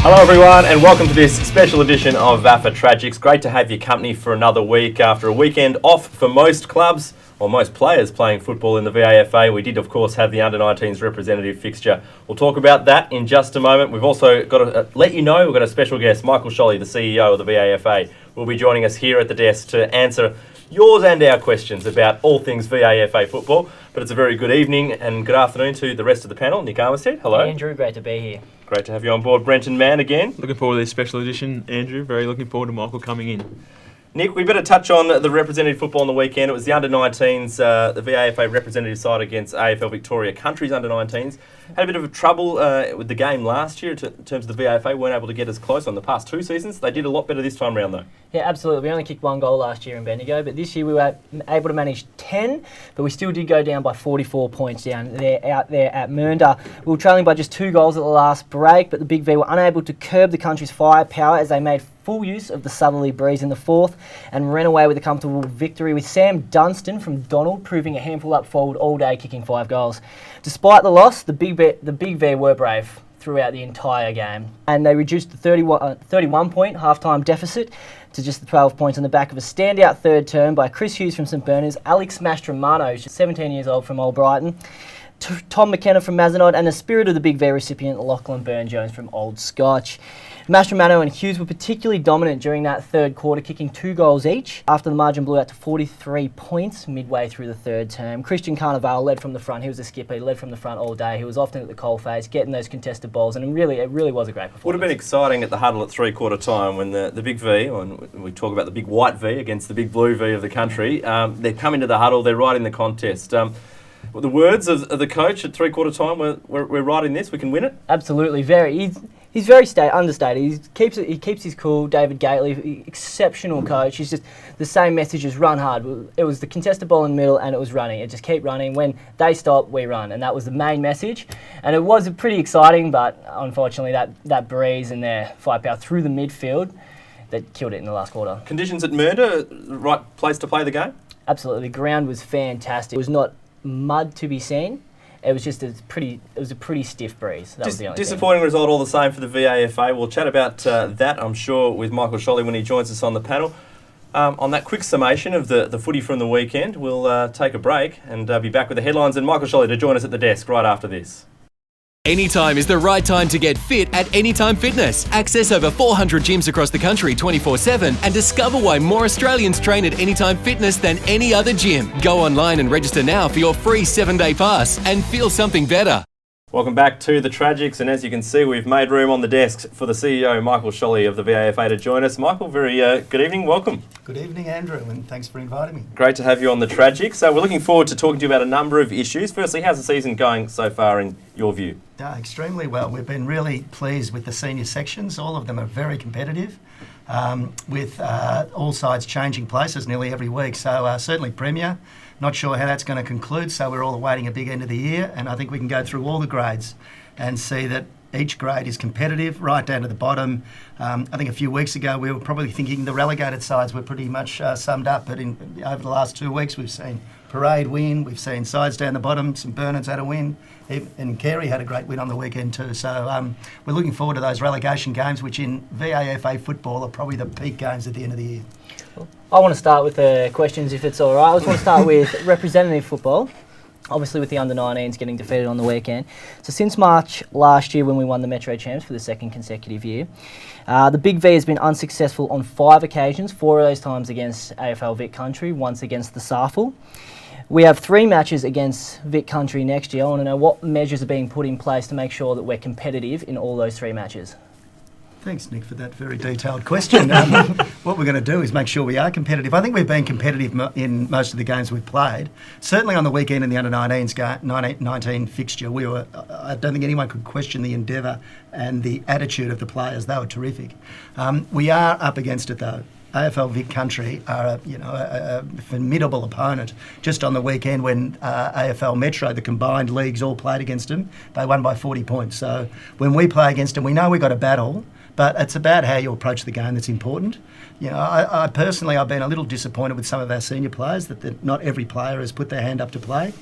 Hello everyone and welcome to this special edition of VAFA Tragics. Great to have your company for another week after a weekend off for most clubs, or most players playing football in the VAFA. We did of course have the under-19s representative fixture. We'll talk about that in just a moment. We've also got to let you know we've got a special guest, Michael Shelly, the CEO of the VAFA, will be joining us here at the desk to answer yours and our questions about all things VAFA football. But it's a very good evening and good afternoon to the rest of the panel. Nick Armistead, hello. Hey Andrew, great to be here. Great to have you on board. Brenton Mann again. Looking forward to this special edition, Andrew. Very looking forward to Michael coming in. Nick, we better touch on the representative football on the weekend. It was the under-19s, the VAFA representative side against AFL Victoria Country's under-19s. Had a bit of trouble with the game last year in terms of the VAFA. Weren't able to get as close on the past two seasons. They did a lot better this time round though. Yeah, absolutely. We only kicked one goal last year in Bendigo, but this year we were able to manage 10, but we still did go down by 44 points out there at Mernda. We were trailing by just 2 goals at the last break, but the Big V were unable to curb the country's firepower as they made full use of the southerly breeze in the fourth and ran away with a comfortable victory, with Sam Dunstan from Donald proving a handful up forward all day, kicking 5 goals. Despite the loss, the Big V were brave throughout the entire game, and they reduced the 31-point half-time deficit to just the 12 points on the back of a standout third term by Chris Hughes from St Bernard's, Alex Mastromano, who's 17 years old, from Old Brighton, Tom McKenna from Mazenod, and the spirit of the Big V recipient, Lachlan Burne-Jones from Old Scotch. Mastromano and Hughes were particularly dominant during that third quarter, kicking 2 goals each after the margin blew out to 43 points midway through the third term. Christian Carnival led from the front. He was the skipper. He led from the front all day. He was often at the coalface, getting those contested balls, and it really was a great performance. Would have been exciting at the huddle at three-quarter time when the Big V, and we talk about the Big White V against the Big Blue V of the country, they come into the huddle, they're right in the contest. The words of the coach at three-quarter time, we're right in this, we can win it? Absolutely, very. He's very understated. He keeps his cool. David Gately, exceptional coach. He's just the same message as run hard. It was the contested ball in the middle and it was running. It just keep running. When they stop, we run. And that was the main message. And it was pretty exciting, but unfortunately that breeze and their firepower through the midfield, that killed it in the last quarter. Conditions at Mernda, right place to play the game? Absolutely. The ground was fantastic. It was not mud to be seen. It was just a pretty stiff breeze. That was the only disappointing thing. result all the same for the VAFA. We'll chat about that, I'm sure, with Michael Shelly when he joins us on the panel. On that quick summation of the footy from the weekend, we'll take a break and be back with the headlines and Michael Shelly to join us at the desk right after this. Anytime is the right time to get fit at Anytime Fitness. Access over 400 gyms across the country 24/7 and discover why more Australians train at Anytime Fitness than any other gym. Go online and register now for your free 7-day pass and feel something better. Welcome back to the Tragics, and as you can see, we've made room on the desk for the CEO, Michael Shelly of the VAFA, to join us. Michael, very good evening, welcome. Good evening, Andrew, and thanks for inviting me. Great to have you on the Tragics. So we're looking forward to talking to you about a number of issues. Firstly, how's the season going so far in your view? Extremely well. We've been really pleased with the senior sections. All of them are very competitive, with all sides changing places nearly every week. So certainly Premier. Not sure how that's going to conclude, so we're all awaiting a big end of the year, and I think we can go through all the grades and see that each grade is competitive right down to the bottom. I think a few weeks ago we were probably thinking the relegated sides were pretty much summed up, but over the last 2 weeks we've seen Parade win, we've seen sides down the bottom, St Bernard's had a win, and Carey had a great win on the weekend too. So we're looking forward to those relegation games, which in VAFA football are probably the peak games at the end of the year. I want to start with the questions, if it's all right. I just want to start with representative football, obviously with the under-19s getting defeated on the weekend. So since March last year when we won the Metro Champs for the second consecutive year, the Big V has been unsuccessful on 5 occasions, 4 of those times against AFL Vic Country, once against the SAFL. We have 3 matches against Vic Country next year. I want to know what measures are being put in place to make sure that we're competitive in all those 3 matches. Thanks, Nick, for that very detailed question. What we're going to do is make sure we are competitive. I think we've been competitive in most of the games we've played. Certainly on the weekend in the under-19 fixture, I don't think anyone could question the endeavour and the attitude of the players. They were terrific. We are up against it, though. AFL Vic Country are a formidable opponent. Just on the weekend when AFL Metro, the combined leagues all played against them, they won by 40 points. So when we play against them, we know we've got a battle, But it's about how you approach the game that's important. You know, I personally, I've been a little disappointed with some of our senior players that not every player has put their hand up to play.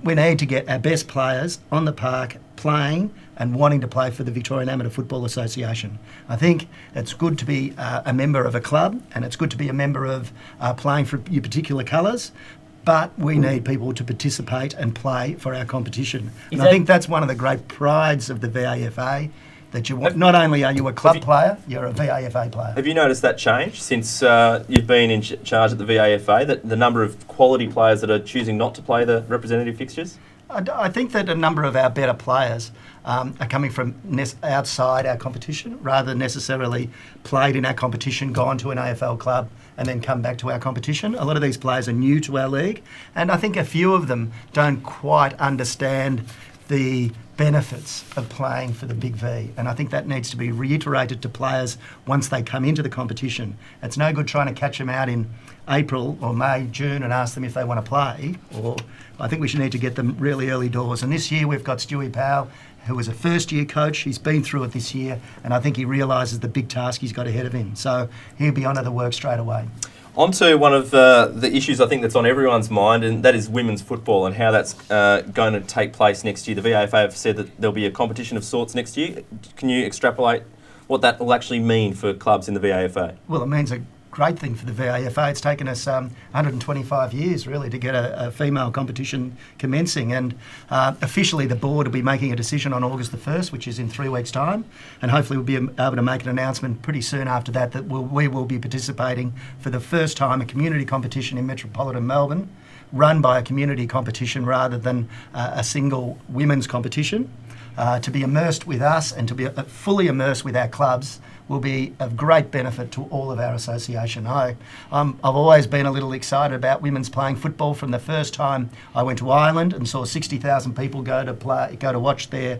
We need to get our best players on the park playing and wanting to play for the Victorian Amateur Football Association. I think it's good to be a member of a club, and it's good to be a member of playing for your particular colours, but we need people to participate and play for our competition. And I think that's one of the great prides of the VAFA, that you want, not only are you a club player, you're a VAFA player. Have you noticed that change since you've been in charge at the VAFA, that the number of quality players that are choosing not to play the representative fixtures? I think that a number of our better players are coming from outside our competition, rather than necessarily played in our competition, gone to an AFL club and then come back to our competition. A lot of these players are new to our league, and I think a few of them don't quite understand the benefits of playing for the Big V, and I think that needs to be reiterated to players once they come into the competition. It's no good trying to catch them out in April or May, June and ask them if they want to play, or I think we should need to get them really early doors. And this year we've got Stewie Powell, who is a first-year coach. He's been through it this year, and I think he realises the big task he's got ahead of him. So he'll be onto the work straight away. On to one of the issues I think that's on everyone's mind, and that is women's football and how that's going to take place next year. The VAFA have said that there'll be a competition of sorts next year. Can you extrapolate what that will actually mean for clubs in the VAFA? Well, it means a great thing for the VAFA. It's taken us 125 years, really, to get a female competition commencing. And officially, the board will be making a decision on August the 1st, which is in 3 weeks' time. And hopefully we'll be able to make an announcement pretty soon after that we will be participating for the first time a community competition in metropolitan Melbourne, run by a community competition rather than a single women's competition. To be immersed with us and to be fully immersed with our clubs will be of great benefit to all of our association. I've always been a little excited about women's playing football from the first time I went to Ireland and saw 60,000 people go to watch their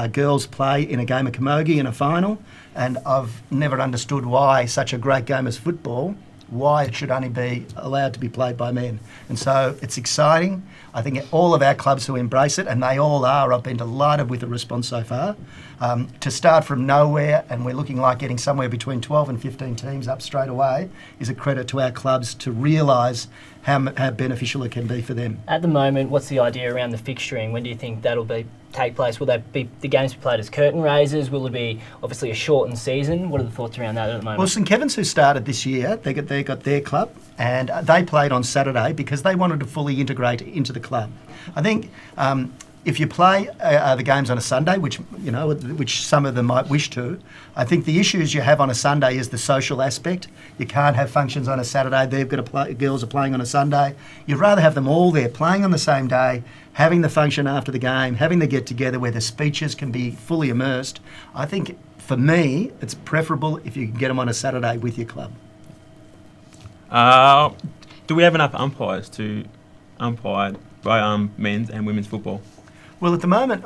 girls play in a game of camogie in a final, and I've never understood why such a great game as football, why it should only be allowed to be played by men. And so it's exciting. I think all of our clubs who embrace it, and they all are, I've been delighted with the response so far. To start from nowhere, and we're looking like getting somewhere between 12 and 15 teams up straight away, is a credit to our clubs to realise how beneficial it can be for them. At the moment, what's the idea around the fixturing? When do you think that'll take place? Will that be the games be played as curtain raisers? Will it be obviously a shortened season? What are the thoughts around that at the moment? Well, St Kevin's, who started this year, they got their club, and they played on Saturday because they wanted to fully integrate into the club. I think if you play the games on a Sunday, which some of them might wish to, I think the issues you have on a Sunday is the social aspect. You can't have functions on a Saturday. They've got to play, girls are playing on a Sunday. You'd rather have them all there playing on the same day, having the function after the game, having the get together where the speeches can be fully immersed. I think for me, it's preferable if you can get them on a Saturday with your club. Do we have enough umpires to umpire men's and women's football? Well, at the moment,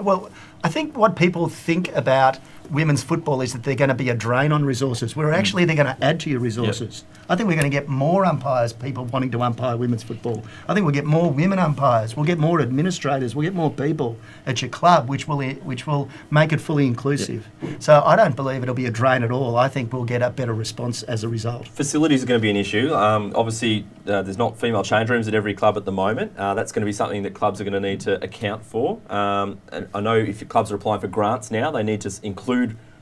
I think what people think about women's football is that they're going to be a drain on resources, where actually they're going to add to your resources. Yep. I think we're going to get more umpires, people wanting to umpire women's football. I think we'll get more women umpires. We'll get more administrators. We'll get more people at your club, which will make it fully inclusive. Yep. So I don't believe it'll be a drain at all. I think we'll get a better response as a result. Facilities are going to be an issue. Obviously, there's not female change rooms at every club at the moment. That's going to be something that clubs are going to need to account for. And I know if your clubs are applying for grants now, they need to include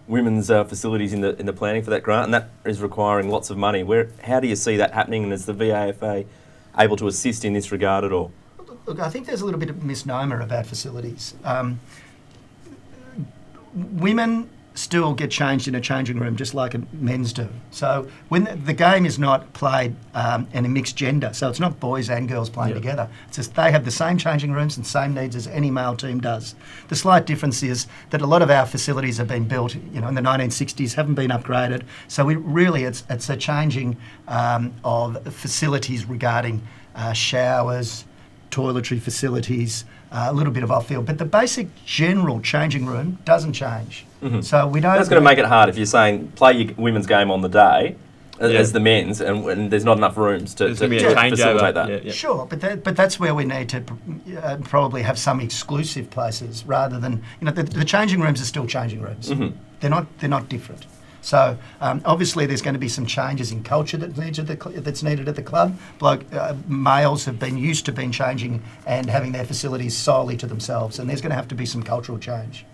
women's facilities in the planning for that grant, and that is requiring lots of money. How do you see that happening, and is the VAFA able to assist in this regard at all? Look, I think there's a little bit of misnomer about facilities. Women still get changed in a changing room just like men's do. So when the game is not played in a mixed gender, so it's not boys and girls playing together. It's just they have the same changing rooms and same needs as any male team does. The slight difference is that a lot of our facilities have been built, in the 1960s, haven't been upgraded. So it's a changing of facilities regarding showers, toiletry facilities, a little bit of off-field, but the basic general changing room doesn't change. Mm-hmm. So we don't. That's going to make it hard if you're saying play your women's game on the day as the men's, and there's not enough rooms to facilitate that. Yeah. Sure, but that's where we need to probably have some exclusive places rather than the changing rooms are still changing rooms. Mm-hmm. They're not different. So obviously there's going to be some changes in culture that's needed at the club. Males have been used to being changing and having their facilities solely to themselves, and there's going to have to be some cultural change.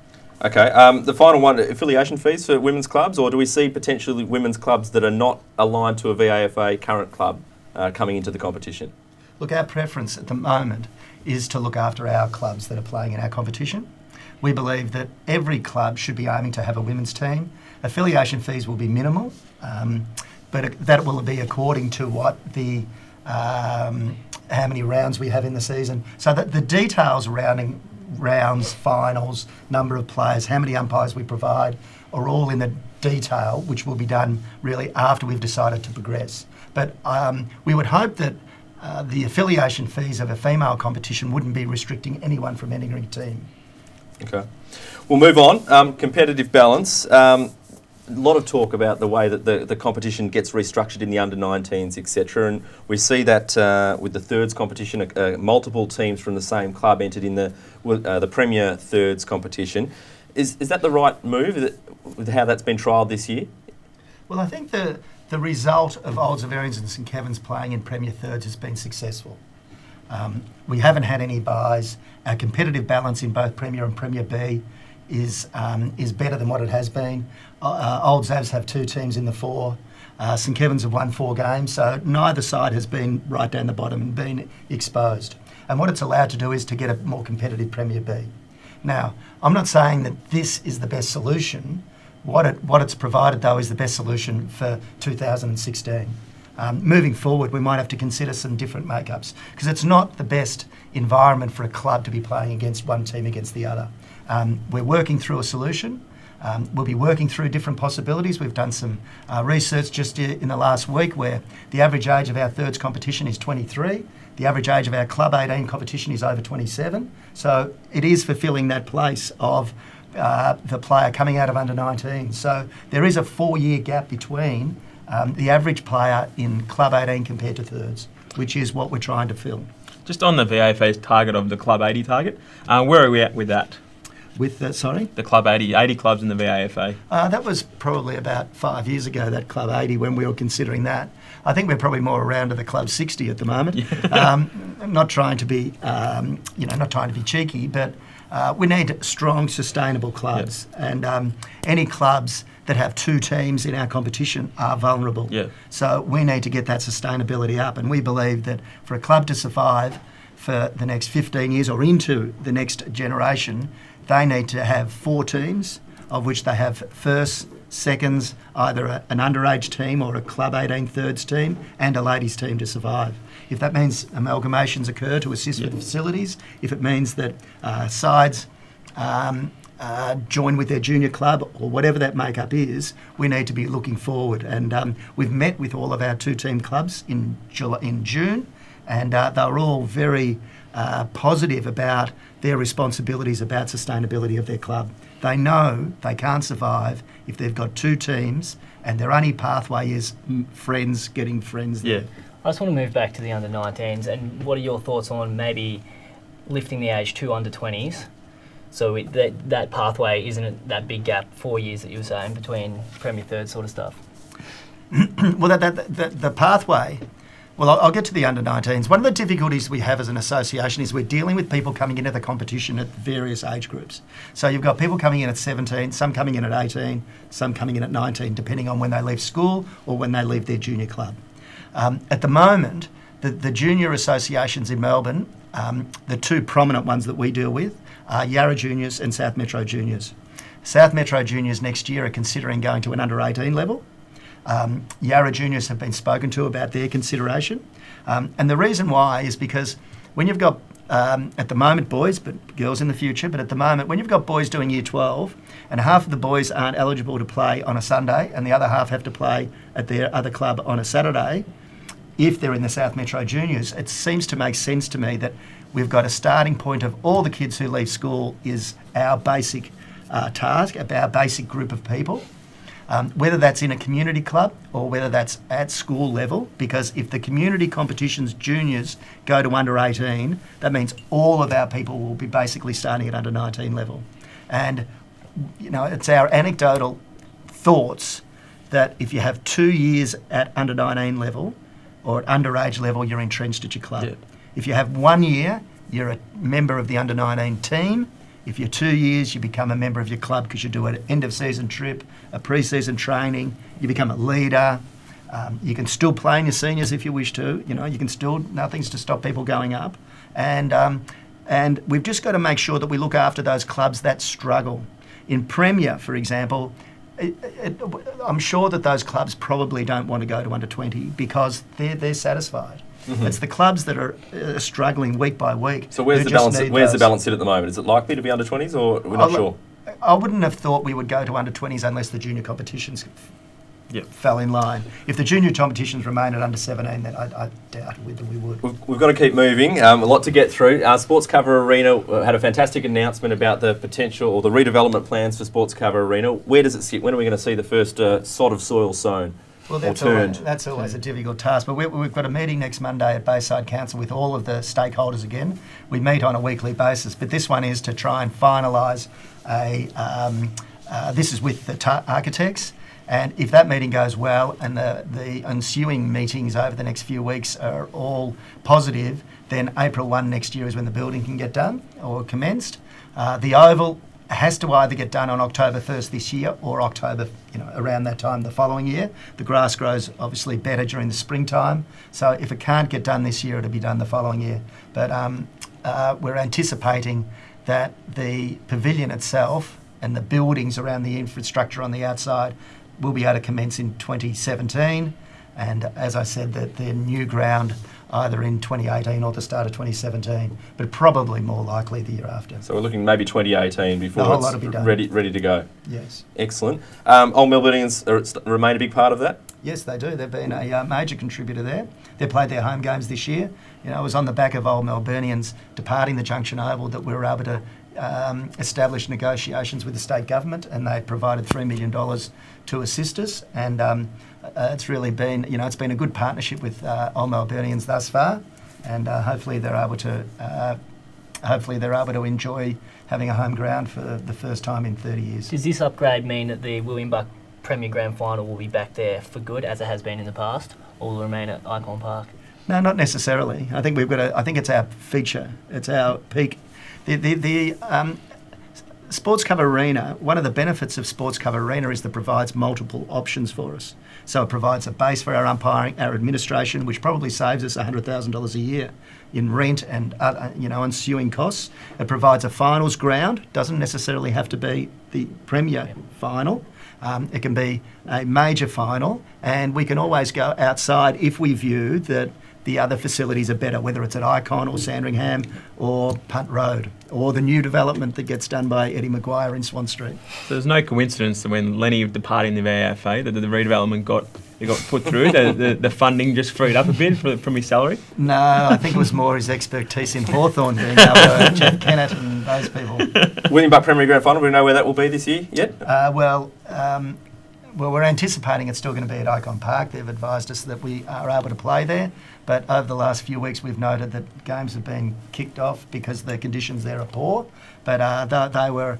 Okay, the final one, affiliation fees for women's clubs, or do we see potentially women's clubs that are not aligned to a VAFA current club coming into the competition? Look, our preference at the moment is to look after our clubs that are playing in our competition. We believe that every club should be aiming to have a women's team. Affiliation fees will be minimal, but that will be according to what the how many rounds we have in the season. So that the details surrounding rounds, finals, number of players, how many umpires we provide, are all in the detail, which will be done really after we've decided to progress. But we would hope that the affiliation fees of a female competition wouldn't be restricting anyone from entering a team. Okay. We'll move on. Competitive balance. A lot of talk about the way that the competition gets restructured in the under-19s, etc. And we see that with the thirds competition, multiple teams from the same club entered in the Premier Thirds competition. Is that the right move with how that's been trialled this year? Well, I think the result of Olds Averians and St Kevin's playing in Premier Thirds has been successful. We haven't had any buys. Our competitive balance in both Premier and Premier B is better than what it has been. Olds Avs have 2 teams in the 4. St Kevin's have won 4 games, so neither side has been right down the bottom and been exposed. And what it's allowed to do is to get a more competitive Premier B. Now, I'm not saying that this is the best solution. What it's provided, though, is the best solution for 2016. Moving forward, we might have to consider some different makeups because it's not the best environment for a club to be playing against one team against the other. We're working through a solution. We'll be working through different possibilities. We've done some research just in the last week where the average age of our thirds competition is 23. The average age of our Club 18 competition is over 27. So it is fulfilling that place of the player coming out of under-19. So there is a 4-year gap between the average player in Club 18 compared to thirds, which is what we're trying to fill. Just on the VAFA's target of the Club 80 target, where are we at with that? With the Club 80 clubs in the VAFA. That was probably about 5 years ago, that Club 80, when we were considering that. I think we're probably more around to the Club 60 at the moment. Yeah. Not trying to be, not trying to be cheeky, but we need strong, sustainable clubs. Yep. And any clubs that have 2 teams in our competition are vulnerable. Yeah. So we need to get that sustainability up. And we believe that for a club to survive for the next 15 years or into the next generation, they need to have 4 teams, of which they have firsts, seconds, either an underage team or a Club 18 thirds team, and a ladies team to survive. If that means amalgamations occur to assist with facilities, if it means that sides join with their junior club or whatever that makeup is, we need to be looking forward. And we've met with all of our 2-team clubs in June, and they were all very positive about their responsibilities about sustainability of their club. They know they can't survive if they've got 2 teams and their only pathway is friends getting friends there. I just want to move back to the under-19s, and what are your thoughts on maybe lifting the age to under-20s? So that pathway isn't that big gap, 4 years that you were saying, between Premier Third sort of stuff? Well, the pathway... Well, I'll get to the under-19s. One of the difficulties we have as an association is we're dealing with people coming into the competition at various age groups. So you've got people coming in at 17, some coming in at 18, some coming in at 19, depending on when they leave school or when they leave their junior club. At the moment, the junior associations in Melbourne, the 2 prominent ones that we deal with are Yarra Juniors and South Metro Juniors. South Metro Juniors next year are considering going to an under-18 level. Yarra Juniors have been spoken to about their consideration. And the reason why is because when you've got, at the moment, boys, but girls in the future, but at the moment, when you've got boys doing Year 12 and half of the boys aren't eligible to play on a Sunday and the other half have to play at their other club on a Saturday, if they're in the South Metro Juniors, it seems to make sense to me that we've got a starting point of all the kids who leave school is our basic task, our basic group of people. Whether that's in a community club or whether that's at school level, because if the community competitions juniors go to under 18, that means all of our people will be basically starting at under 19 level. And, it's our anecdotal thoughts that if you have 2 years at under 19 level or at underage level, you're entrenched at your club. Yeah. If you have 1 year, you're a member of the under 19 team. If you're 2 years, you become a member of your club because you do an end of season trip, a pre-season training, you become a leader. You can still play in your seniors if you wish to. You know, you can still, nothing's to stop people going up. And we've just got to make sure that we look after those clubs that struggle. In Premier, for example, I'm sure that those clubs probably don't want to go to under 20 because they're satisfied. Mm-hmm. It's the clubs that are struggling week by week. So where's the balance? Where's the balance sit at the moment? Is it likely to be under 20s, or we're not sure? I wouldn't have thought we would go to under 20s unless the junior competitions fell in line. If the junior competitions remain at under 17, then I doubt whether we would. We've got to keep moving. A lot to get through. Sports Cover Arena had a fantastic announcement about the potential or the redevelopment plans for Sports Cover Arena. Where does it sit? When are we going to see the first sod of soil sown? Well, that's always a difficult task. But we've got a meeting next Monday at Bayside Council with all of the stakeholders again. We meet on a weekly basis, but this one is to try and finalise this is with the architects. And if that meeting goes well and the ensuing meetings over the next few weeks are all positive, then April 1 next year is when the building can get done or commenced. The Oval has to either get done on October 1st this year or October, around that time the following year. The grass grows obviously better during the springtime. So if it can't get done this year, it'll be done the following year. But we're anticipating that the pavilion itself and the buildings around the infrastructure on the outside will be able to commence in 2017. And as I said, that the new ground either in 2018 or the start of 2017, but probably more likely the year after. So we're looking maybe 2018 before the whole lot will be done. ready to go. Yes. Excellent. Old Melburnians remain a big part of that? Yes, they do. They've been a major contributor there. They played their home games this year. It was on the back of Old Melburnians departing the Junction Oval that we were able to establish negotiations with the state government, and they provided $3 million to assist us. And it's really been, it's been a good partnership with Old Melburnians thus far, and hopefully they're able to enjoy having a home ground for the first time in 30 years. Does this upgrade mean that the William Buck Premier Grand Final will be back there for good, as it has been in the past, or will remain at Icon Park? No, not necessarily. I think I think it's our feature. It's our peak. The Sports Cover Arena, one of the benefits of Sports Cover Arena is that it provides multiple options for us. So it provides a base for our umpiring, our administration, which probably saves us $100,000 a year in rent and ensuing costs. It provides a finals ground. Doesn't necessarily have to be the Premier final. It can be a major final, and we can always go outside if we view that the other facilities are better, whether it's at Icon or Sandringham or Punt Road or the new development that gets done by Eddie Maguire in Swan Street. So there's no coincidence that when Lenny departed in the VAFA that the redevelopment got put through, the funding just freed up a bit from his salary? No, I think it was more his expertise in Hawthorn being able to Jeff Kennett and those people. William Buck Premier Grand Final, do we know where that will be this year yet? Well, we're anticipating it's still going to be at Icon Park. They've advised us that we are able to play there. But over the last few weeks, we've noted that games have been kicked off because the conditions there are poor. But they were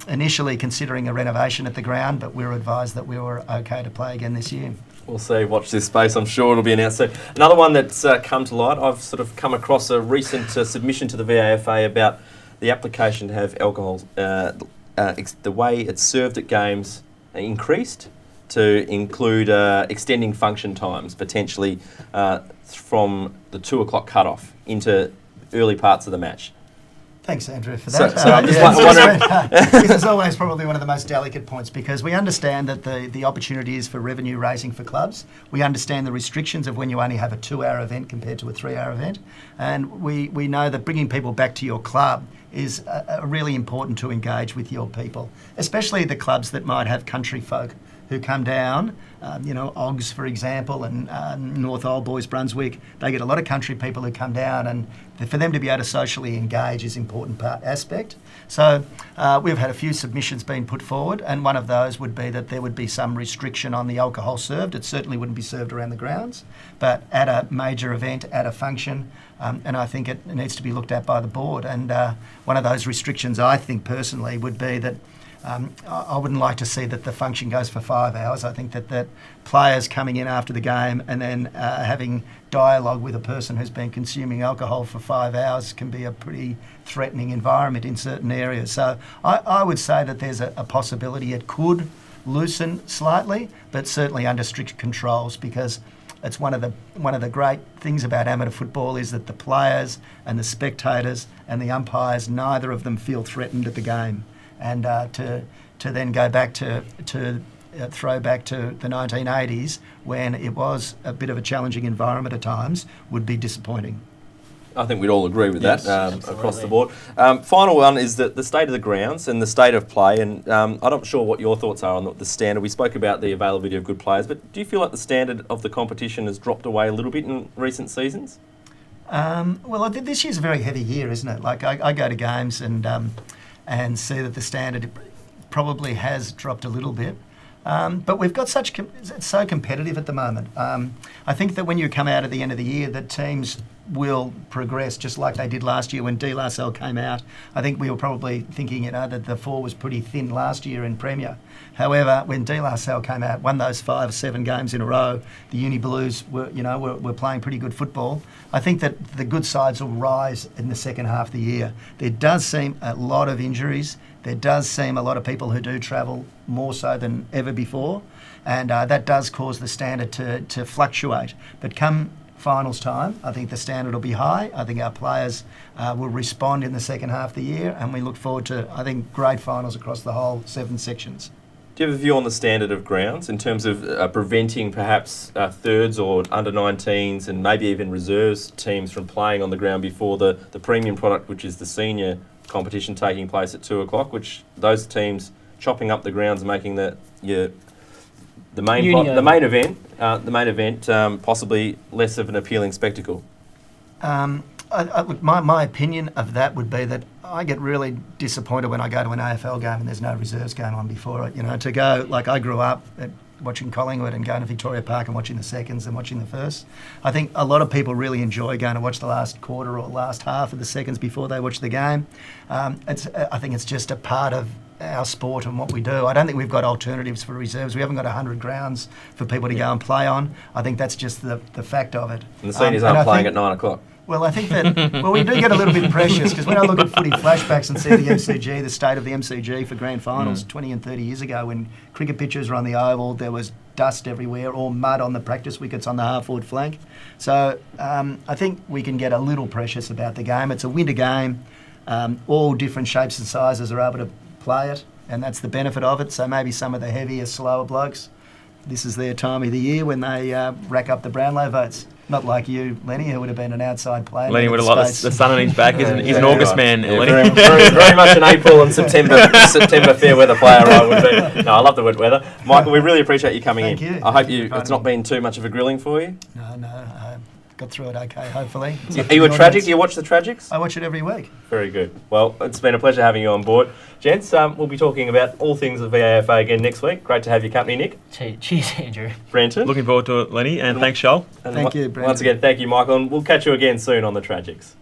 initially considering a renovation at the ground, but we were advised that we were okay to play again this year. We'll see. Watch this space. I'm sure it'll be announced soon. Another one that's come to light, I've sort of come across a recent submission to the VAFA about the application to have alcohol, the way it's served at games increased to include extending function times, potentially from the 2 o'clock cut-off into early parts of the match. Thanks, Andrew, for that. So I'm just wondering... This is always probably one of the most delicate points because we understand that the opportunity is for revenue raising for clubs. We understand the restrictions of when you only have a 2-hour event compared to a 3-hour event. And we know that bringing people back to your club is really important to engage with your people, especially the clubs that might have country folk who come down, Oggs, for example, and North Old Boys, Brunswick. They get a lot of country people who come down, and for them to be able to socially engage is an important aspect. So we've had a few submissions being put forward, and one of those would be that there would be some restriction on the alcohol served. It certainly wouldn't be served around the grounds, but at a major event, at a function, and I think it needs to be looked at by the board. And one of those restrictions, I think personally, would be that I wouldn't like to see that the function goes for 5 hours. I think that players coming in after the game and then having dialogue with a person who's been consuming alcohol for 5 hours can be a pretty threatening environment in certain areas. So I would say that there's a possibility it could loosen slightly, but certainly under strict controls, because it's one of the great things about amateur football is that the players and the spectators and the umpires, neither of them feel threatened at the game. And to then go back to throw back to the 1980s, when it was a bit of a challenging environment at times, would be disappointing. I think we'd all agree with Yes, that across the board. Final one is the state of the grounds and the state of play. And I'm not sure what your thoughts are on the standard. We spoke about the availability of good players, but do you feel like the standard of the competition has dropped away a little bit in recent seasons? Well, this year's a very heavy year, isn't it? Like I go to games and see that the standard probably has dropped a little bit. But we've got it's so competitive at the moment. I think that when you come out at the end of the year, that teams will progress just like they did last year when De La Salle came out. I think we were probably thinking, that the 4 was pretty thin last year in Premier. However, when De La Salle came out, won those 5-7 games in a row, the Uni Blues were playing pretty good football. I think that the good sides will rise in the second half of the year. There does seem a lot of injuries. There does seem a lot of people who do travel more so than ever before, and that does cause the standard to fluctuate. But come finals time, I think the standard will be high. I think our players will respond in the second half of the year, and we look forward to, I think, great finals across the whole 7 sections. Do you have a view on the standard of grounds in terms of preventing perhaps thirds or under-19s and maybe even reserves teams from playing on the ground before the premium product, which is the senior competition taking place at 2 o'clock, which those teams chopping up the grounds and making the main event possibly less of an appealing spectacle? Look, my opinion of that would be that I get really disappointed when I go to an AFL game and there's no reserves game on before it. To go, like I grew up watching Collingwood and going to Victoria Park and watching the seconds and watching the first. I think a lot of people really enjoy going to watch the last quarter or last half of the seconds before they watch the game. I think it's just a part of our sport and what we do. I don't think we've got alternatives for reserves. We haven't got 100 grounds for people to go and play on. I think that's just the fact of it. And the seniors aren't playing at 9 o'clock. Well, I think that, we do get a little bit precious, because when I look at footy flashbacks and see the MCG, the state of the MCG for grand finals 20 and 30 years ago, when cricket pitches were on the oval, there was dust everywhere, or mud on the practice wickets on the half-forward flank. So I think we can get a little precious about the game. It's a winter game. All different shapes and sizes are able to play it, and that's the benefit of it. So maybe some of the heavier, slower blokes, this is their time of the year when they rack up the Brownlow votes. Not like you, Lenny, who would have been an outside player. Lenny would have loved the sun on his back. He's an August man, Lenny. Very much an April and September fair weather player I would be. No, I love the wet weather. Michael, we really appreciate you coming in. Thank you. I hope it's not been too much of a grilling for you. No, got through it okay, hopefully. Are you a Tragic? Do you watch the Tragics? I watch it every week. Very good. Well, it's been a pleasure having you on board. Gents, we'll be talking about all things of VAFA again next week. Great to have your company, Nick. Cheers, Andrew. Brenton. Looking forward to it, Lenny, and thanks, Shell. Thank you, Brenton. Once again, thank you, Michael, and we'll catch you again soon on the Tragics.